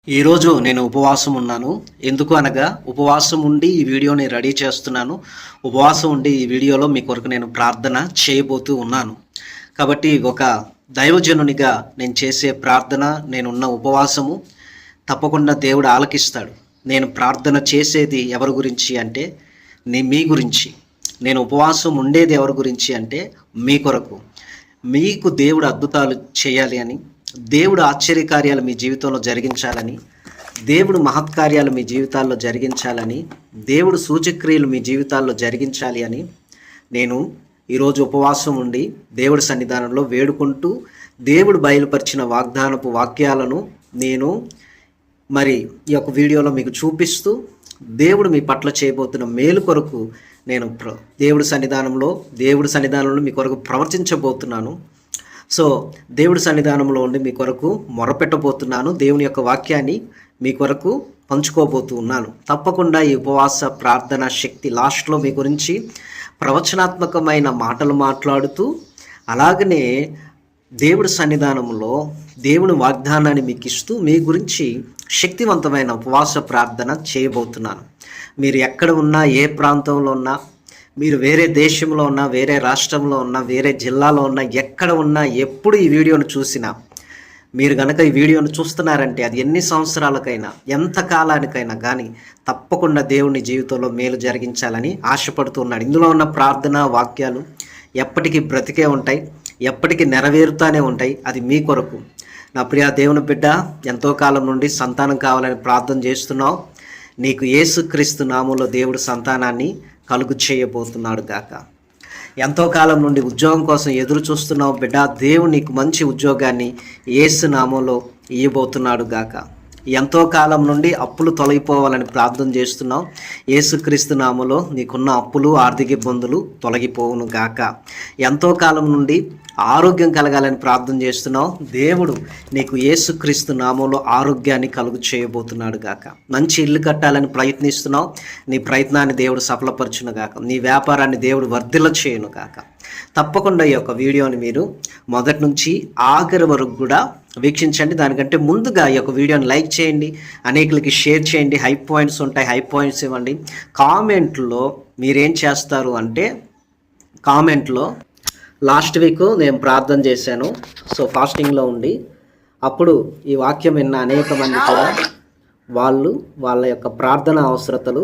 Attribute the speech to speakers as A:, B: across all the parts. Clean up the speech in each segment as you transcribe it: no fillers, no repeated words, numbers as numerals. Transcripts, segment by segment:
A: ఈరోజు నేను ఉపవాసం ఉన్నాను. ఎందుకు అనగా ఉపవాసం ఉండి ఈ వీడియోని రెడీ చేస్తున్నాను. ఉపవాసం ఉండి ఈ వీడియోలో మీ కొరకు నేను ప్రార్థన చేయబోతూ ఉన్నాను. కాబట్టి ఒక దైవజనునిగా నేను చేసే ప్రార్థన, నేనున్న ఉపవాసము తప్పకుండా దేవుడు ఆలకిస్తాడు. నేను ప్రార్థన చేసేది ఎవరి గురించి అంటే మీ గురించి. నేను ఉపవాసం ఉండేది ఎవరి గురించి అంటే మీ కొరకు. మీకు దేవుడు అద్భుతాలు చేయాలి అని, దేవుడు ఆశ్చర్యకార్యాలు మీ జీవితంలో జరిగించాలని, దేవుడు మహత్కార్యాలు మీ జీవితాల్లో జరిగించాలని, దేవుడు సూచక్రియలు మీ జీవితాల్లో జరిగించాలి అని నేను ఈరోజు ఉపవాసం ఉండి దేవుడి సన్నిధానంలో వేడుకుంటూ, దేవుడు బయలుపరిచిన వాగ్దానపు వాక్యాలను నేను మరి ఈ యొక్క వీడియోలో మీకు చూపిస్తూ, దేవుడు మీ పట్ల చేయబోతున్న మేలు కొరకు నేను దేవుడి సన్నిధానంలో మీ కొరకు ప్రవర్తించబోతున్నాను. సో దేవుడి సన్నిధానంలో ఉండి మీ కొరకు మొరపెట్టబోతున్నాను. దేవుని యొక్క వాక్యాన్ని మీ కొరకు పంచుకోబోతూ ఉన్నాను. తప్పకుండా ఈ ఉపవాస ప్రార్థన శక్తి లాస్ట్లో మీ గురించి ప్రవచనాత్మకమైన మాటలు మాట్లాడుతూ, అలాగనే దేవుడి సన్నిధానంలో దేవుని వాగ్దానాన్ని మీకు ఇస్తూ మీ గురించి శక్తివంతమైన ఉపవాస ప్రార్థన చేయబోతున్నాను. మీరు ఎక్కడ ఉన్నా, ఏ ప్రాంతంలో ఉన్నా, మీరు వేరే దేశంలో ఉన్నా, వేరే రాష్ట్రంలో ఉన్నా, వేరే జిల్లాలో ఉన్నా, ఎక్కడ ఉన్నా, ఎప్పుడు ఈ వీడియోను చూసినా, మీరు కనుక ఈ వీడియోను చూస్తున్నారంటే అది ఎన్ని సంవత్సరాలకైనా, ఎంత కాలానికైనా కానీ తప్పకుండా దేవుని జీవితంలో మేలు జరిగించాలని ఆశపడుతున్నాడు. ఇందులో ఉన్న ప్రార్థన వాక్యాలు ఎప్పటికీ బ్రతికే ఉంటాయి, ఎప్పటికీ నెరవేరుతూనే ఉంటాయి. అది మీ కొరకు. నా ప్రియ దేవుని బిడ్డ, ఎంతో కాలం నుండి సంతానం కావాలని ప్రార్థన చేస్తున్నావు. నీకు యేసుక్రీస్తు నామంలో దేవుడు సంతానాన్ని కలుగు చేయబోతున్నాడు గాక. ఎంతో కాలం నుండి ఉద్యోగం కోసం ఎదురు చూస్తున్నావు బిడ్డ, దేవుడు నీకు మంచి ఉద్యోగాన్ని యేసు నామంలో ఇవ్వబోతున్నాడు గాక. ఎంతో కాలం నుండి అప్పులు తొలగిపోవాలని ప్రార్థన చేస్తున్నావు. యేసుక్రీస్తు నామంలో నీకున్న అప్పులు, ఆర్థిక ఇబ్బందులు తొలగిపోవును గాక. ఎంతో కాలం నుండి ఆరోగ్యం కలగాలని ప్రార్థన చేస్తున్నావు. దేవుడు నీకు యేసుక్రీస్తు నామంలో ఆరోగ్యాన్ని కలుగు చేయబోతున్నాడు గాక. మంచి ఇల్లు కట్టాలని ప్రయత్నిస్తున్నావు. నీ ప్రయత్నాన్ని దేవుడు సఫలపరచును గాక. నీ వ్యాపారాన్ని దేవుడు వర్ధిల్ల చేయును గాక. తప్పకుండా ఈ యొక్క వీడియోని మీరు మొదటి నుంచి ఆఖరి వరకు కూడా వీక్షించండి. దానికంటే ముందుగా ఈ యొక్క వీడియోని లైక్ చేయండి, అనేకులకి షేర్ చేయండి. హై పాయింట్స్ ఉంటాయి, హై పాయింట్స్ ఇవ్వండి. కామెంట్లో మీరేం చేస్తారు అంటే, కామెంట్లో లాస్ట్ వీక్ నేను ప్రార్థన చేశాను. సో ఫాస్టింగ్లో ఉండి అప్పుడు ఈ వాక్యం విన్న అనేక మంది కూడా వాళ్ళ యొక్క ప్రార్థన అవసరతలు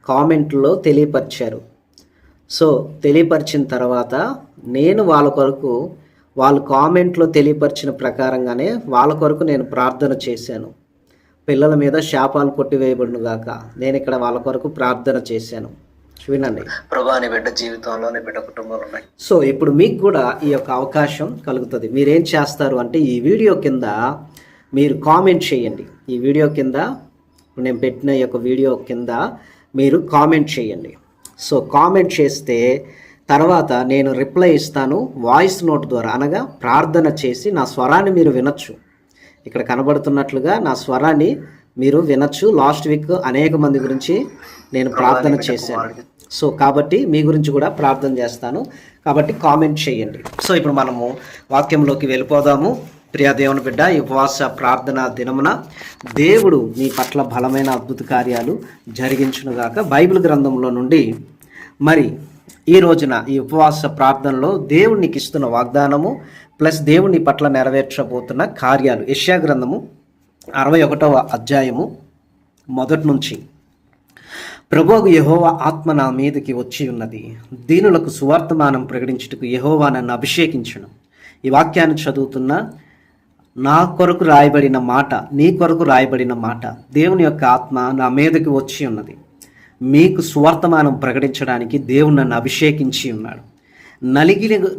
A: కామెంట్లో తెలియపరిచారు. సో తెలియపరిచిన తర్వాత నేను వాళ్ళ కొరకు, వాళ్ళు కామెంట్లో తెలియపరిచిన ప్రకారంగానే వాళ్ళ కొరకు నేను ప్రార్థన చేశాను. పిల్లల మీద శాపాలు కొట్టివేయబడును గాక. నేను ఇక్కడ వాళ్ళ కొరకు ప్రార్థన చేశాను. వినండి. ప్రభా, నీ బిడ్డ జీవితంలో, నీ బిడ్డ కుటుంబంలో ఉన్నాయి. సో ఇప్పుడు మీకు కూడా ఈ యొక్క అవకాశం కలుగుతుంది. మీరేం చేస్తారు అంటే, ఈ వీడియో కింద మీరు కామెంట్ చేయండి. ఈ వీడియో కింద, నేను పెట్టిన ఈ యొక్క వీడియో కింద మీరు కామెంట్ చేయండి. సో కామెంట్ చేస్తే తర్వాత నేను రిప్లై ఇస్తాను వాయిస్ నోట్ ద్వారా, అనగా ప్రార్థన చేసి నా స్వరాన్ని మీరు వినొచ్చు. ఇక్కడ కనబడుతున్నట్లుగా నా స్వరాన్ని మీరు వినొచ్చు. లాస్ట్ వీక్ అనేక మంది గురించి నేను ప్రార్థన చేశాను. సో కాబట్టి మీ గురించి కూడా ప్రార్థన చేస్తాను. కాబట్టి కామెంట్ చేయండి. సో ఇప్పుడు మనము వాక్యంలోకి వెళ్ళిపోదాము. ప్రియ దేవుని బిడ్డ, ఈ ఉపవాస ప్రార్థన దినమున దేవుడు మీ పట్ల బలమైన అద్భుత కార్యాలు జరిగించునుగాక. బైబిల్ గ్రంథంలో నుండి మరి ఈ రోజున ఈ ఉపవాస ప్రార్థనలో దేవుడు నీకు ఇస్తున్న వాగ్దానము ప్లస్ దేవుని పట్ల నెరవేర్చబోతున్న కార్యాలు. యెషయా గ్రంథము 61వ అధ్యాయము మొదటి నుంచి. ప్రభువు యెహోవా ఆత్మ నా మీదకి వచ్చి ఉన్నది, దీనులకు సువార్తమానం ప్రకటించుటకు యెహోవా నన్ను అభిషేకించును. ఈ వాక్యాన్ని చదువుతున్న నా కొరకు రాయబడిన మాట, నీ కొరకు రాయబడిన మాట, దేవుని యొక్క ఆత్మ నా మీదకి వచ్చి ఉన్నది. మీకు సువార్తమానం ప్రకటించడానికి దేవుడు నన్ను అభిషేకించి ఉన్నాడు.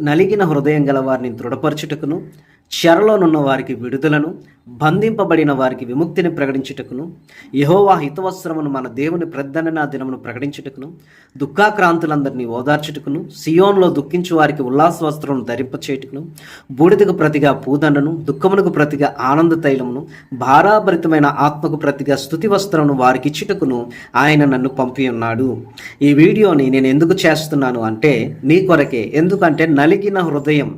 A: నలిగిన హృదయం గల వారిని దృఢపరచుటకును, చెరలోనున్న వారికి విడుదలను, బంధింపబడిన వారికి విముక్తిని ప్రకటించుటకును, యెహోవా హితవస్త్రమును మన దేవుని ప్రద్దన దినమును ప్రకటించుటకును, దుఃఖాక్రాంతులందరినీ ఓదార్చుటకును, సియోన్లో దుఃఖించు వారికి ఉల్లాస వస్త్రమును ధరింపచేయుటకును, బూడిదకు ప్రతిగా పూదండను, దుఃఖమునకు ప్రతిగా ఆనంద తైలమును, భారాభరితమైన ఆత్మకు ప్రతిగా స్తుతి వస్త్రమును వారికి ఇచ్చుటకును ఆయన నన్ను పంపి ఉన్నాడు. ఈ వీడియోని నేను ఎందుకు చేస్తున్నాను అంటే నీ కొరకే. ఎందుకంటే నలిగిన హృదయం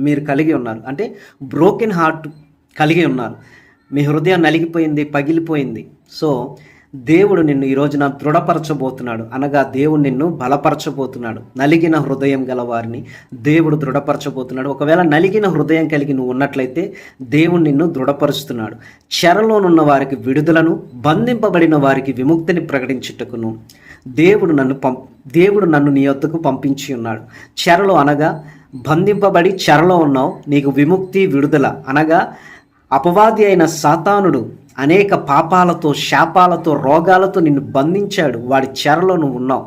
A: మీరు కలిగి ఉన్నారు, అంటే బ్రోకెన్ హార్ట్ కలిగి ఉన్నారు. మీ హృదయం నలిగిపోయింది, పగిలిపోయింది. సో దేవుడు నిన్ను ఈ రోజున దృఢపరచబోతున్నాడు, అనగా దేవుడు నిన్ను బలపరచబోతున్నాడు. నలిగిన హృదయం గల వారిని దేవుడు దృఢపరచబోతున్నాడు. ఒకవేళ నలిగిన హృదయం కలిగి నువ్వు ఉన్నట్లయితే దేవుడు నిన్ను దృఢపరుస్తున్నాడు. చెరలోనున్న వారికి విడుదలను, బంధింపబడిన వారికి విముక్తిని ప్రకటించుటకును దేవుడు నన్ను నీ యొద్దకు పంపించి ఉన్నాడు. చెరలో అనగా బంధింపబడి చెరలో ఉన్నావు, నీకు విముక్తి, విడుదల అనగా అపవాది అయిన సాతానుడు అనేక పాపాలతో, శాపాలతో, రోగాలతో నిన్ను బంధించాడు. వాడి చెరలో నువ్వు ఉన్నావు.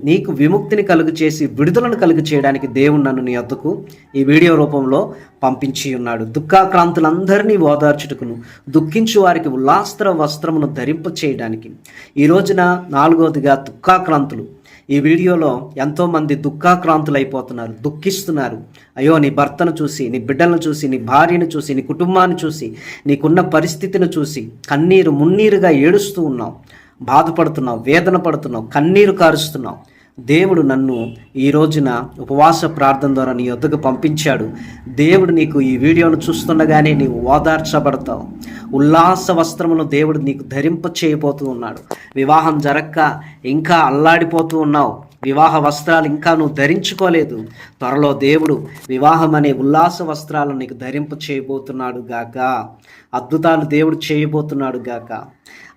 A: నీకు విముక్తిని కలుగు చేసి విడుదలను కలుగు చేయడానికి దేవుడు నన్ను నీ వద్దకు ఈ వీడియో రూపంలో పంపించి ఉన్నాడు. దుఃఖాక్రాంతులందరినీ ఓదార్చుటకును, దుఃఖించు వారికి ఉల్లాస్త్ర వస్త్రమును ధరింప చేయడానికి. ఈ రోజున 4వదిగా దుఃఖాక్రాంతులు. ఈ వీడియోలో ఎంతోమంది దుఃఖాక్రాంతులు అయిపోతున్నారు, దుఃఖిస్తున్నారు. అయ్యో, నీ భర్తను చూసి, నీ బిడ్డలను చూసి, నీ భార్యను చూసి, నీ కుటుంబాన్ని చూసి, నీకున్న పరిస్థితిని చూసి కన్నీరు మున్నీరుగా ఏడుస్తూ ఉన్నావు, బాధపడుతున్నావు, వేదన పడుతున్నావు, కన్నీరు కారుస్తున్నావు. దేవుడు నన్ను ఈ రోజున ఉపవాస ప్రార్థన ద్వారా నీ వద్దకు పంపించాడు. దేవుడు నీకు ఈ వీడియోను చూస్తుండగానే నీవు ఓదార్చబడతావు. ఉల్లాస వస్త్రమును దేవుడు నీకు ధరింప చేయబోతూ ఉన్నాడు. వివాహం జరక్క ఇంకా అల్లాడిపోతూ ఉన్నావు, వివాహ వస్త్రాలు ఇంకా నువ్వు ధరించుకోలేదు. త్వరలో దేవుడు వివాహం అనే ఉల్లాస వస్త్రాలను నీకు ధరింప చేయబోతున్నాడు గాక. అద్భుతాలు దేవుడు చేయబోతున్నాడు గాక.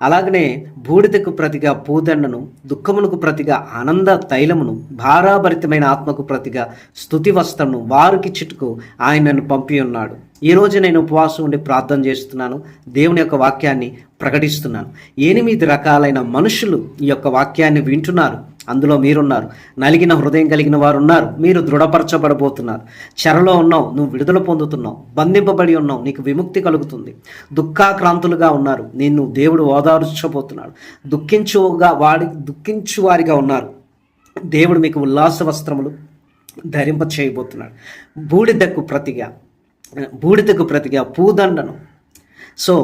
A: అలాగనే బూడిదకు ప్రతిగా పూదండను, దుఃఖమునకు ప్రతిగా ఆనంద తైలమును, భారాభరితమైన ఆత్మకు ప్రతిగా స్తుతి వస్త్రమును వారికి చిటుకు ఆయన నన్ను పంపి ఉన్నాడు. ఈరోజు నేను ఉపవాసం ఉండి ప్రార్థన చేస్తున్నాను, దేవుని యొక్క వాక్యాన్ని ప్రకటిస్తున్నాను. 8 రకాలైన మనుషులు ఈ యొక్క వాక్యాన్ని వింటున్నారు. అందులో మీరున్నారు. నలిగిన హృదయం కలిగిన వారు ఉన్నారు, మీరు దృఢపరచబడబోతున్నారు. చెరలో ఉన్నావు, నువ్వు విడుదల పొందుతున్నావు. బంధింపబడి ఉన్నావు, నీకు విముక్తి కలుగుతుంది. దుఃఖాక్రాంతులుగా ఉన్నారు, నిన్ను దేవుడు ఓదార్చబోతున్నాడు. దుఃఖించు వారిగా ఉన్నారు, దేవుడు మీకు ఉల్లాస వస్త్రములు ధరింప చేయబోతున్నాడు. బూడిదకు ప్రతిగా పూదండను. సో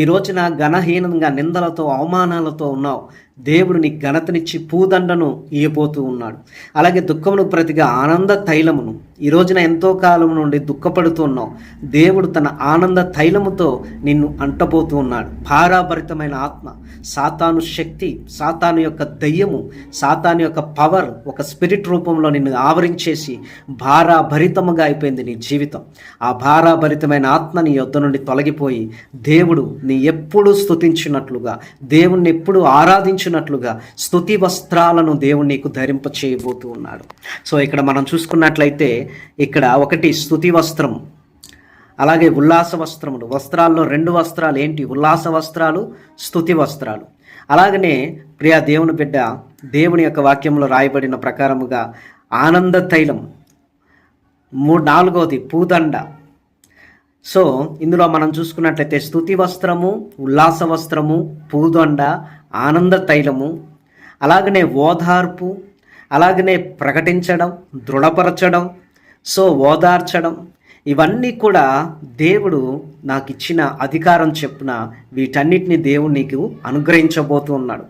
A: ఈ రోజున ఘనహీనంగా, నిందలతో, అవమానాలతో ఉన్నావు, దేవుడు నీకు ఘనతనిచ్చి పూదండను ఇయ్యబోతూ ఉన్నాడు. అలాగే దుఃఖమునకు ప్రతిగా ఆనంద తైలమును. ఈ రోజున ఎంతో కాలం నుండి దుఃఖపడుతూ ఉన్నావు, దేవుడు తన ఆనంద తైలముతో నిన్ను అంటబోతూ ఉన్నాడు. భారాభరితమైన ఆత్మ, సాతాను శక్తి, సాతాను యొక్క దయ్యము, సాతాను యొక్క పవర్ ఒక స్పిరిట్ రూపంలో నిన్ను ఆవరించేసి భారాభరితముగా అయిపోయింది నీ జీవితం. ఆ భారాభరితమైన ఆత్మ నీ యొద్ద నుండి తొలగిపోయి దేవుడు నీ ఎప్పుడు స్తుతించినట్లుగా, దేవుణ్ణి ఎప్పుడు ఆరాధించినట్లుగా స్తుతి వస్త్రాలను దేవుడు నీకు ధరింప చేయబోతూ ఉన్నాడు. సో ఇక్కడ మనం చూసుకున్నట్లయితే ఇక్కడ ఒకటి స్తుతి వస్త్రం, అలాగే ఉల్లాస వస్త్రములు. వస్త్రాల్లో 2 వస్త్రాలు ఏంటి? ఉల్లాస వస్త్రాలు, స్తుతి వస్త్రాలు. అలాగనే ప్రియా దేవుని బిడ్డ, దేవుని యొక్క వాక్యంలో రాయబడిన ప్రకారముగా ఆనంద తైలం. 4వది పూదండ. సో ఇందులో మనం చూసుకున్నట్లయితే స్తుతి వస్త్రము, ఉల్లాస వస్త్రము, పూదండ, ఆనంద తైలము, అలాగనే ఓదార్పు, అలాగనే ప్రకటించడం, దృఢపరచడం, సో ఓదార్చడం, ఇవన్నీ కూడా దేవుడు నాకు ఇచ్చిన అధికారం చెప్పున వీటన్నిటిని దేవుడు నీకు అనుగ్రహించబోతూ ఉన్నాడు.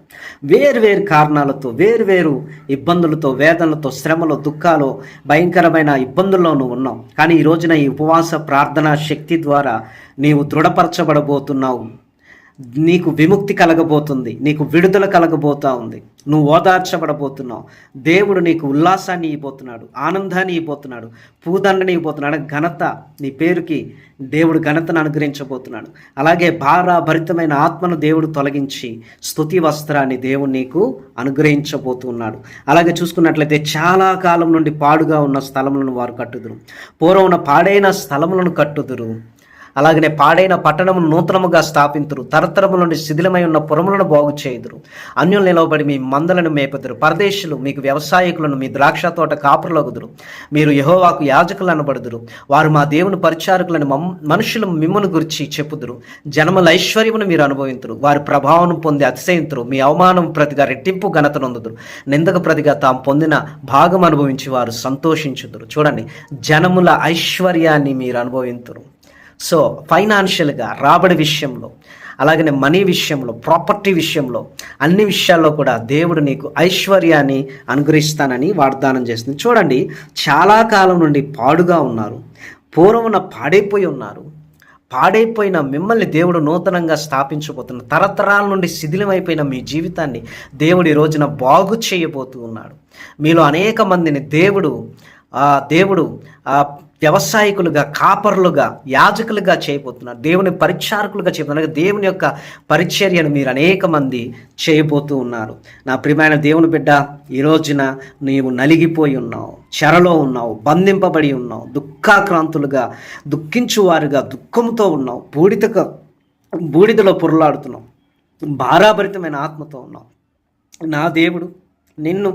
A: వేరు కారణాలతో, వేరు ఇబ్బందులతో, వేదనలతో, శ్రమలో, దుఃఖాలు, భయంకరమైన ఇబ్బందుల్లో నువ్వు ఉన్నావు. కానీ ఈ రోజున ఈ ఉపవాస ప్రార్థనా శక్తి ద్వారా నీవు దృఢపరచబడబోతున్నావు. నీకు విముక్తి కలగబోతుంది, నీకు విడుదల కలగబోతా ఉంది, నువ్వు ఓదార్చబడబోతున్నావు. దేవుడు నీకు ఉల్లాసాన్ని ఇవ్వబోతున్నాడు, ఆనందాన్ని ఇవ్వబోతున్నాడు, పూదండని ఇవ్వబోతున్నాడు. ఘనత, నీ పేరుకి దేవుడు ఘనతను అనుగ్రహించబోతున్నాడు. అలాగే భారభరితమైన ఆత్మను దేవుడు తొలగించి స్తుతి వస్త్రాన్ని దేవుడు నీకు అనుగ్రహించబోతున్నాడు. అలాగే చూసుకున్నట్లయితే చాలా కాలం నుండి పాడుగా ఉన్న స్థలములను వారు కట్టుదురు, పూర్వమున పాడైన స్థలములను కట్టుదురు. అలాగనే పాడైన పట్టణమును నూతనముగా స్థాపింతురు, తరతరముల నుండి శిథిలమై ఉన్న పురములను బాగు చేయుదురు. అన్యులు నిలవబడి మీ మందలను మేపుదురు, పరదేశులు మీకు వ్యవసాయకులను, మీ ద్రాక్ష తోట కాపురలగుదురు. మీరు యెహోవాకు యాజకులు అనబడుదురు. వారు మా దేవుని పరిచారకులను మనుషులు మిమ్మను గురించి చెప్పుదురు. జనముల ఐశ్వర్యమును మీరు అనుభవింతురు, వారి ప్రభావం పొంది అతిశయింతురు. మీ అవమానం ప్రతిగా రెట్టింపు ఘనత నొందుదురు, నిందకు ప్రతిగా తాము పొందిన భాగం అనుభవించి వారు సంతోషించుదురు. చూడండి, జనముల ఐశ్వర్యాన్ని మీరు అనుభవింతురు. సో ఫైనాన్షియల్గా, రాబడి విషయంలో, అలాగనే మనీ విషయంలో, ప్రాపర్టీ విషయంలో, అన్ని విషయాల్లో కూడా దేవుడు నీకు ఐశ్వర్యాన్ని అనుగ్రహిస్తానని వాగ్దానం చేస్తుంది. చూడండి, చాలా కాలం నుండి పాడుగా ఉన్నారు, పూర్వమున పాడైపోయి ఉన్నారు, పాడైపోయిన మిమ్మల్ని దేవుడు నూతనంగా స్థాపించబోతున్న తరతరాల నుండి శిథిలమైపోయిన మీ జీవితాన్ని దేవుడు ఈ రోజున బాగు చేయబోతూ ఉన్నాడు. మీలో అనేక మందిని దేవుడు వ్యవసాయకులుగా, కాపరులుగా, యాజకులుగా చేయబోతున్నారు. దేవుని పరిచారకులుగా చేయబోతున్నారు. దేవుని యొక్క పరిచర్యను మీరు అనేక మంది చేయబోతూ ఉన్నారు. నా ప్రియమైన దేవుని బిడ్డ, ఈ రోజున నీవు నలిగిపోయి ఉన్నావు, చెరలో ఉన్నావు, బంధింపబడి ఉన్నావు, దుఃఖాక్రాంతులుగా, దుఃఖించువారుగా, దుఃఖంతో ఉన్నావు, బూడిదలో పొరలాడుతున్నావు, భారాభరితమైన ఆత్మతో ఉన్నావు. నా దేవుడు నిన్ను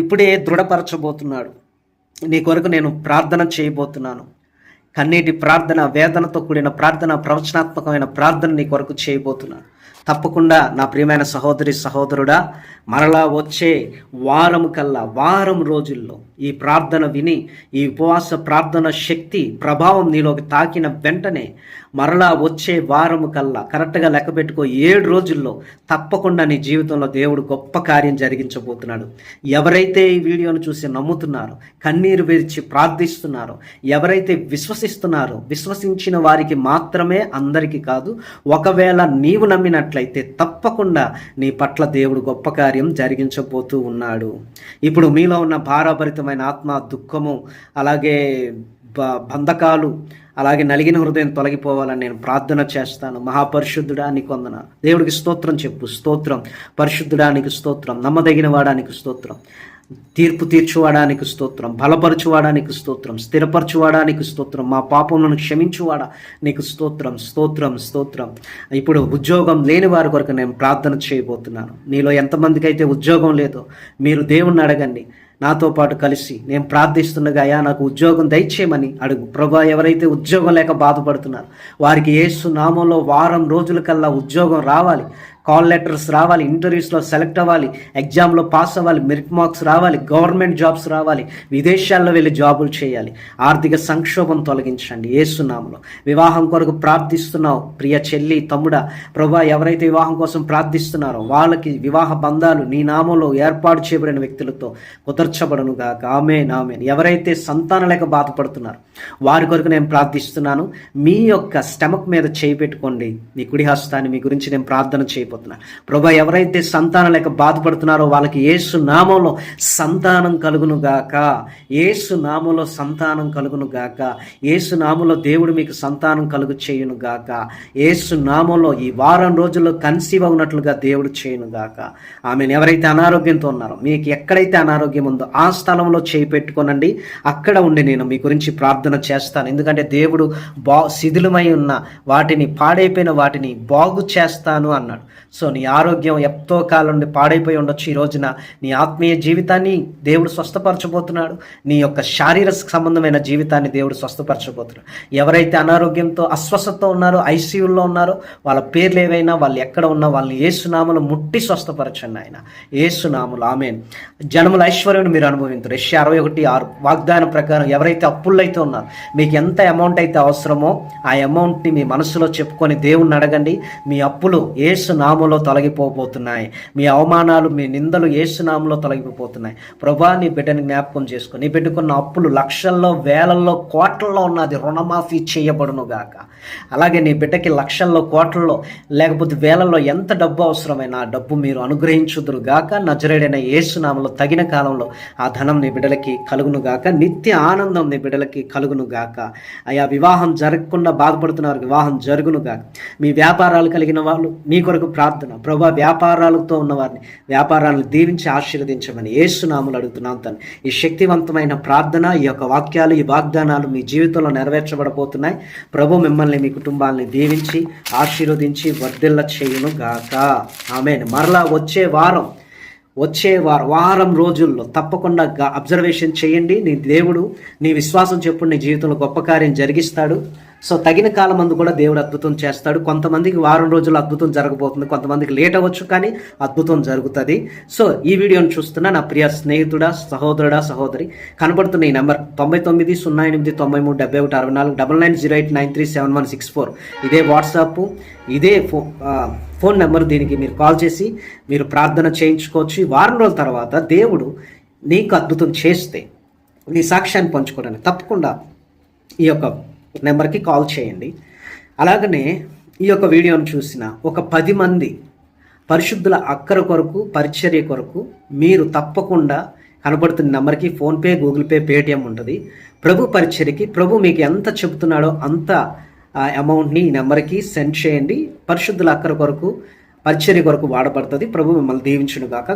A: ఇప్పుడే దృఢపరచబోతున్నాడు. నీ కొరకు నేను ప్రార్థన చేయబోతున్నాను. కన్నీటి ప్రార్థన, వేదనతో కూడిన ప్రార్థన, ప్రవచనాత్మకమైన ప్రార్థన నీ కొరకు చేయబోతున్నాను. తప్పకుండా నా ప్రియమైన సహోదరి, సహోదరుడా, మరలా వచ్చే వారం రోజుల్లో ఈ ప్రార్థన విని, ఈ ఉపవాస ప్రార్థన శక్తి ప్రభావం నీలోకి తాకిన వెంటనే మరలా వచ్చే వారము కల్లా కరెక్ట్గా లెక్క పెట్టుకో, 7 రోజుల్లో తప్పకుండా నీ జీవితంలో దేవుడు గొప్ప కార్యం జరిగించబోతున్నాడు. ఎవరైతే ఈ వీడియోను చూసి నమ్ముతున్నారో, కన్నీరు విడిచి ప్రార్థిస్తున్నారో, ఎవరైతే విశ్వసిస్తున్నారో, విశ్వసించిన వారికి మాత్రమే, అందరికీ కాదు, ఒకవేళ నీవు నమ్మినట్లయితే తప్పకుండా నీ పట్ల దేవుడు గొప్ప కార్యం జరిగించబోతూ ఉన్నాడు. ఇప్పుడు మీలో ఉన్న భారభరితమైన ఆత్మ, దుఃఖము, అలాగే బంధకాలు, అలాగే నలిగిన హృదయం తొలగిపోవాలని నేను ప్రార్థన చేస్తాను. మహాపరిశుద్ధుడా నీకు వందనాలు. దేవుడికి స్తోత్రం చెప్పు. స్తోత్రం పరిశుద్ధుడా నీకు స్తోత్రం. నమ్మదగిన వాడానికి స్తోత్రం. తీర్పు తీర్చువాడానికి స్తోత్రం. బలపరచువాడానికి స్తోత్రం. స్థిరపరచువాడానికి స్తోత్రం. మా పాపములను క్షమించువాడా నీకు స్తోత్రం, స్తోత్రం, స్తోత్రం. ఇప్పుడు ఉద్యోగం లేని వారి కొరకు నేను ప్రార్థన చేయబోతున్నాను. నీలో ఎంతమందికి అయితే ఉద్యోగం లేదో మీరు దేవుణ్ణి అడగండి. నాతో పాటు కలిసి నేను ప్రార్థిస్తుండగా, అయ్యా నాకు ఉద్యోగం దయచేయమని అడుగు. ప్రభా, ఎవరైతే ఉద్యోగం లేక బాధపడుతున్నారో వారికి యేసు నామంలో వారం రోజుల కల్లా ఉద్యోగం రావాలి, కాల్ లెటర్స్ రావాలి, ఇంటర్వ్యూస్లో సెలెక్ట్ అవ్వాలి, ఎగ్జామ్లో పాస్ అవ్వాలి, మెరిట్ మార్క్స్ రావాలి, గవర్నమెంట్ జాబ్స్ రావాలి, విదేశాల్లో వెళ్ళి జాబులు చేయాలి. ఆర్థిక సంక్షోభం తొలగించండి యేసునామములో. వివాహం కొరకు ప్రార్థిస్తున్నావు ప్రియ చెల్లి, తమ్ముడా, ప్రభా, ఎవరైతే వివాహం కోసం ప్రార్థిస్తున్నారో వాళ్ళకి వివాహ బంధాలు నీ నామంలో ఏర్పాటు చేయబడిన వ్యక్తులతో కుదర్చబడను గాక. ఆమేన్, ఆమేన్. ఎవరైతే సంతానం లేక బాధపడుతున్నారో వారి కొరకు నేను ప్రార్థిస్తున్నాను. మీ యొక్క స్టమక్ మీద చేయి పెట్టుకోండి, మీ కుడి హస్తాన్ని. మీ గురించి నేను ప్రార్థన చేయబోతున్నాను. ప్రభా, ఎవరైతే సంతానం లేక బాధపడుతున్నారో వాళ్ళకి యేసు నామంలో సంతానం కలుగును గాక. యేసు నామంలో సంతానం కలుగును గాక. యేసు నామంలో దేవుడు మీకు సంతానం కలుగు చేయును గాక. యేసు నామంలో ఈ వారం రోజుల్లో కన్సీవ్ అవునట్లుగా దేవుడు చేయును గాక. ఆమెను. ఎవరైతే అనారోగ్యంతో ఉన్నారో, మీకు ఎక్కడైతే అనారోగ్యం ఉందో ఆ స్థలంలో చేయి పెట్టుకోనండి. అక్కడ ఉండి నేను మీ గురించి ప్రార్థన చేస్తాను. ఎందుకంటే దేవుడు శిథిలమై ఉన్న వాటిని, పాడైపోయిన వాటిని బాగు చేస్తాను అన్నాడు. సో నీ ఆరోగ్యం ఎంతో కాలం నుండి పాడైపోయి ఉండొచ్చు. ఈ రోజున నీ ఆత్మీయ జీవితాన్ని దేవుడు స్వస్థపరచబోతున్నాడు. నీ యొక్క శారీరక సంబంధమైన జీవితాన్ని దేవుడు స్వస్థపరచబోతున్నాడు. ఎవరైతే అనారోగ్యంతో, అస్వస్థతో ఉన్నారో, ఐసీయూలో ఉన్నారో, వాళ్ళ పేర్లు ఏవైనా, వాళ్ళు ఎక్కడ ఉన్నా వాళ్ళని యేసునామములో ముట్టి స్వస్థపరచండి ఆయన, యేసునామములో. ఆమేన్. జనముల ఐశ్వర్యం మీరు అనుభవించరు. యెషయా 61:6 వాగ్దానం ప్రకారం ఎవరైతే అప్పులైతే ఉన్నారో, మీకు ఎంత అమౌంట్ అయితే అవసరమో ఆ అమౌంట్ని మీ మనసులో చెప్పుకొని దేవుణ్ణి అడగండి. మీ అప్పులు యేసు నామములో తొలగిపోతున్నాయి. మీ అవమానాలు, మీ నిందలు యేసు నామములో తొలగిపోతున్నాయి. ప్రభా, నీ బిడ్డని జ్ఞాపకం చేసుకో. నీ బిడ్డకున్న అప్పులు లక్షల్లో, వేలల్లో, కోట్లలో ఉన్నది రుణమాఫీ చేయబడును గాక. అలాగే నీ బిడ్డకి లక్షల్లో, కోట్లలో, లేకపోతే వేలల్లో ఎంత డబ్బు అవసరమైన ఆ డబ్బు మీరు అనుగ్రహించుదురు గాక. నజరేడైన యేసు నామములో తగిన కాలంలో ఆ ధనం నీ బిడ్డలకి కలుగును గాక. నిత్య ఆనందం నీ బిడ్డలకి కలుగును గాక. అయా, వివాహం జరగకుండా బాధపడుతున్నారు, వివాహం జరుగును గాక. మీ వ్యాపారాలు కలిగిన వాళ్ళు మీ కొరకు ప్రార్థన. ప్రభా, వ్యాపారాలతో ఉన్నవారిని, వ్యాపారాలను దీవించి ఆశీర్వదించమని యేసు నామములో అడుగుతున్నాను తండ్రి. ఈ శక్తివంతమైన ప్రార్థన, ఈ యొక్క వాక్యాలు, ఈ వాగ్దానాలు మీ జీవితంలో నెరవేర్చబడబోతున్నాయి. ప్రభు మిమ్మల్ని, మీ కుటుంబాలని దీవించి ఆశీర్వదించి వర్ధిల్ల చేయును గాక. ఆమేన్. మరలా వచ్చే వారం రోజుల్లో తప్పకుండా అబ్జర్వేషన్ చేయండి. నీ దేవుడు, నీ విశ్వాసం చెప్పుడు నీ జీవితంలో గొప్ప కార్యం జరిగిస్తాడు. సో తగిన కాలం మందు కూడా దేవుడు అద్భుతం చేస్తాడు. కొంతమందికి వారం రోజులు అద్భుతం జరగబోతుంది, కొంతమందికి లేట్ అవ్వచ్చు, కానీ అద్భుతం జరుగుతుంది. సో ఈ వీడియోని చూస్తున్న నా ప్రియ స్నేహితుడా, సహోదరుడా, సహోదరి, కనబడుతున్న ఈ నెంబర్ 9908937164 9908937164 ఇదే వాట్సాప్, ఇదే ఫోన్ నెంబర్. దీనికి మీరు కాల్ చేసి మీరు ప్రార్థన చేయించుకోవచ్చు. వారం రోజుల తర్వాత దేవుడు నీకు అద్భుతం చేస్తే నీ సాక్ష్యాన్ని పంచుకోవడానికి తప్పకుండా ఈ యొక్క నెంబర్కి కాల్ చేయండి. అలాగనే ఈ యొక్క వీడియోను చూసిన ఒక 10 మంది పరిశుద్ధుల అక్కర కొరకు, పరిచర్య కొరకు మీరు తప్పకుండా కనబడుతున్న నెంబర్కి ఫోన్పే, గూగుల్ పే, పేటిఎం ఉంటుంది. ప్రభు పరిచర్యకి ప్రభు మీకు ఎంత చెబుతున్నాడో అంత అమౌంట్ని ఈ నెంబర్కి సెండ్ చేయండి. పరిశుద్ధుల అక్కర కొరకు, పరిచర్య కొరకు వాడబడుతుంది. ప్రభు మిమ్మల్ని దీవించును గాక.